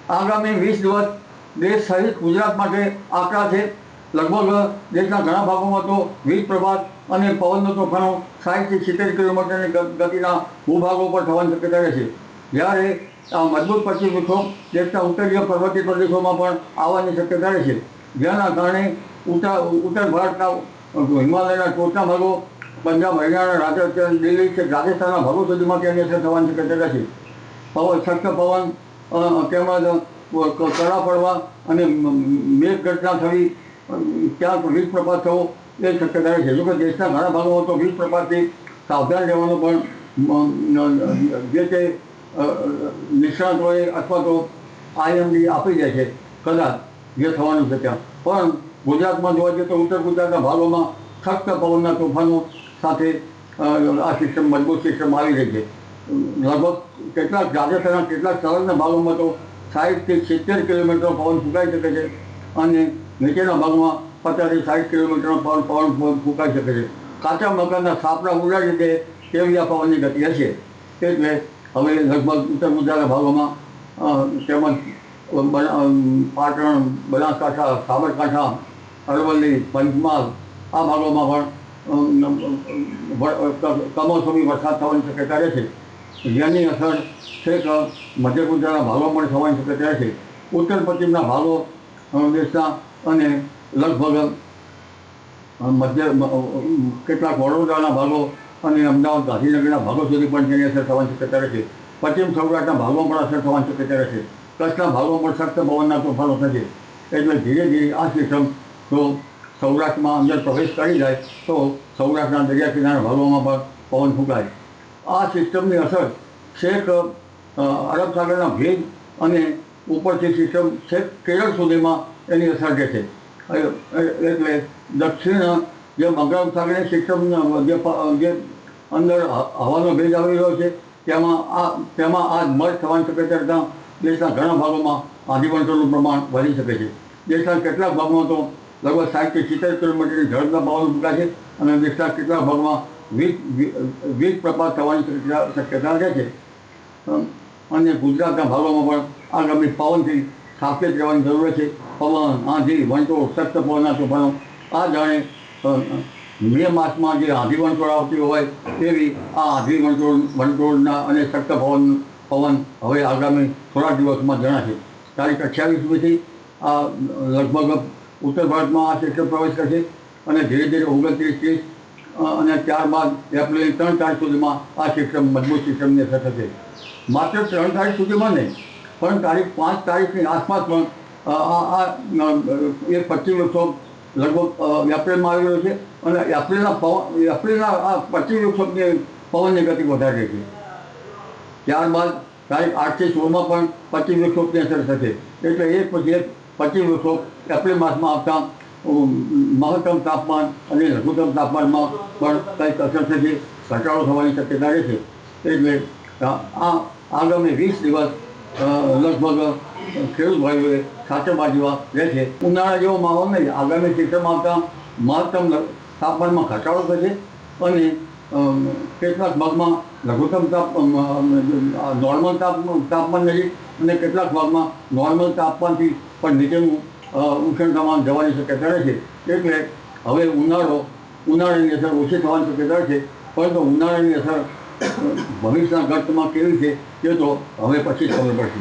આગામી 20 દિવસ દેશ સહિત ગુજરાત માટે આંકડા છે. લગભગ દેશના ઘણા ભાગોમાં તો વીજ પ્રપાત અને પવનનો તોફાનો 60 થી 70 કિલોમીટરની ગતિના ભૂભાગો પર થવાની શક્યતા રહે છે. જ્યારે આ મજબૂત પશ્ચિમ વિક્ષોભ દેશના ઉત્તરીય પર્વતીય પ્રદેશોમાં પણ આવવાની શક્યતા રહે છે. જેના કારણે ઉત્તર ભારતના હિમાલયના ટોચના ભાગો, પંજાબ, હરિયાણા, રાજસ્થાન, દિલ્હી કે રાજસ્થાનના ભાગો સુધીમાં તેની અસર થવાની શક્યતા રહે છે. શક્ત પવન તેમજ કરા પડવા અને મેઘ ઘટના થવી, ક્યાંક વીજ પ્રપાત થવો એ શક્યતા રહે છે. જોકે દેશના ઘણા ભાગોમાં તો વીજ પ્રપાતથી સાવધાન રહેવાનું પણ જે તે નિષ્ણાતોએ અથવા તો IMD આપી જાય છે કદાચ જે થવાનું છે ત્યાં. પણ ગુજરાતમાં જોવા જઈએ તો ઉત્તર ગુજરાતના ભાગોમાં સખ્ત પવનના તોફાનો સાથે આ સિસ્ટમ, મજબૂત સિસ્ટમ આવી રહી છે. લગભગ કેટલાક રાજસ્થાનના કેટલાક સંલગ્ન ભાગોમાં તો 60 થી 70 કિલોમીટર પવન ફૂંકાઈ શકે છે અને નીચેના ભાગમાં 50 થી 60 કિલોમીટરનો પવન ફૂંકાઈ શકે છે. કાચા મકાનના છાપરા ઉડાડી દે તેવી આ પવનની ગતિ હશે. એટલે હવે લગભગ ઉત્તર ગુજરાતના ભાગોમાં તેમજ પાટણ, બનાસકાંઠા, સાબરકાંઠા, અરવલ્લી, પંચમહાલ આ ભાગોમાં પણ કમોસમી વરસાદ થવાની શક્યતા રહે છે. જેની અસર છેક મધ્ય ગુજરાતના ભાગોમાં પણ થવાની શક્યતા રહે છે. ઉત્તર પશ્ચિમના ભાગો દેશના અને લગભગ કેટલાક વડોદરાના ભાગો અને અમદાવાદ, ગાંધીનગરના ભાગો સુધી પણ તેની અસર થવાની શક્યતા રહે છે. પશ્ચિમ સૌરાષ્ટ્રના ભાગોમાં પણ અસર થવાની શક્યતા રહે છે. કચ્છના ભાગોમાં પણ સખ્ત પવનના તોફાનો થશે. એટલે ધીરે ધીરે આ સિસ્ટમ જો સૌરાષ્ટ્રમાં અંદર પ્રવેશ કરી જાય તો સૌરાષ્ટ્રના દરિયા કિનારાના ભાગોમાં પણ પવન ફૂંકાય. આ સિસ્ટમની અસર છેક અરબ સાગરના ભેજ અને ઉપરથી સિસ્ટમ છેક કેરળ સુધીમાં એની અસર રહેશે. એટલે દક્ષિણ જે બંગાળ સાગરની સિસ્ટમ જે અંદર હવાનો ભેજ આવી રહ્યો છે તેમાં આ મર્જ થવાની શક્યતા રહેતા દેશના ઘણા ભાગોમાં આંધીવંટોનું પ્રમાણ વધી શકે છે. દેશના કેટલાક ભાગમાં તો લગભગ 60 થી 70 કિલોમીટરની ઝડપના પવન ફૂંકાય છે અને દેશના કેટલાક ભાગમાં વીજ પ્રપાત થવાની શક્યતા રહે છે. અને ગુજરાતના ભાગોમાં પણ આગામી પવનથી સાવચેત રહેવાની જરૂર છે. પવન, આંધી, વંટોળ, સખ્ત પવનના તોફાનો આ જાણે મે માસમાં જે આંધી વંટોળ આવતી હોય તેવી આ આંધી વંટોળના અને સખ્ત પવન હવે આગામી થોડા દિવસમાં જણાશે. તારીખ 28મીથી આ લગભગ ઉત્તર ભારતમાં આ સિસ્ટમ પ્રવેશ કરશે અને ધીરે ધીરે 29, 30 અને ત્યારબાદ એપ્રિલની 3 તારીખ સુધીમાં આ સિસ્ટમ, મજબૂત સિસ્ટમની અસર થશે. માત્ર 3 તારીખ સુધીમાં નહીં, પણ તારીખ 5 તારીખની આસપાસ પણ એક પશ્ચિમ વિક્ષોભ લગભગ એપ્રિલમાં આવી રહ્યો છે અને એપ્રિલના આ પશ્ચિમ વિક્ષોભની પવનની ગતિ વધારે રહે છે. ત્યારબાદ તારીખ 8 થી 16માં પણ પશ્ચિમ વિક્ષોભની અસર થશે. એટલે એક પછી એક પશ્ચિમ વિક્ષોભ એપ્રિલ માસમાં આવતા મહત્તમ તાપમાન અને લઘુત્તમ તાપમાનમાં પણ કંઈક અસર થશે, ઘટાડો થવાની શક્યતા રહે છે. એટલે આ આગામી 20 દિવસ લગભગ ખેડૂત ભાઈઓએ સાચવવા જેવા રહેશે. ઉનાળા જેવો માહોલ નહીં. આગામી સિસ્ટમ આવતા મહત્તમ તાપમાનમાં ઘટાડો થશે અને કેટલાક ભાગમાં લઘુત્તમ નોર્મલ તાપમાન નજીક અને કેટલાક ભાગમાં નોર્મલ તાપમાનથી પણ નીચેનું ઉષ્ણતામાન જવાની શક્યતા રહે છે. એટલે હવે ઉનાળાની અસર ઓછી થવાની શક્યતા રહે છે. પરંતુ ઉનાળાની અસર ભવિષ્યના ગર્તમાં કેવી છે તે તો હવે પછી જ ખબર પડશે.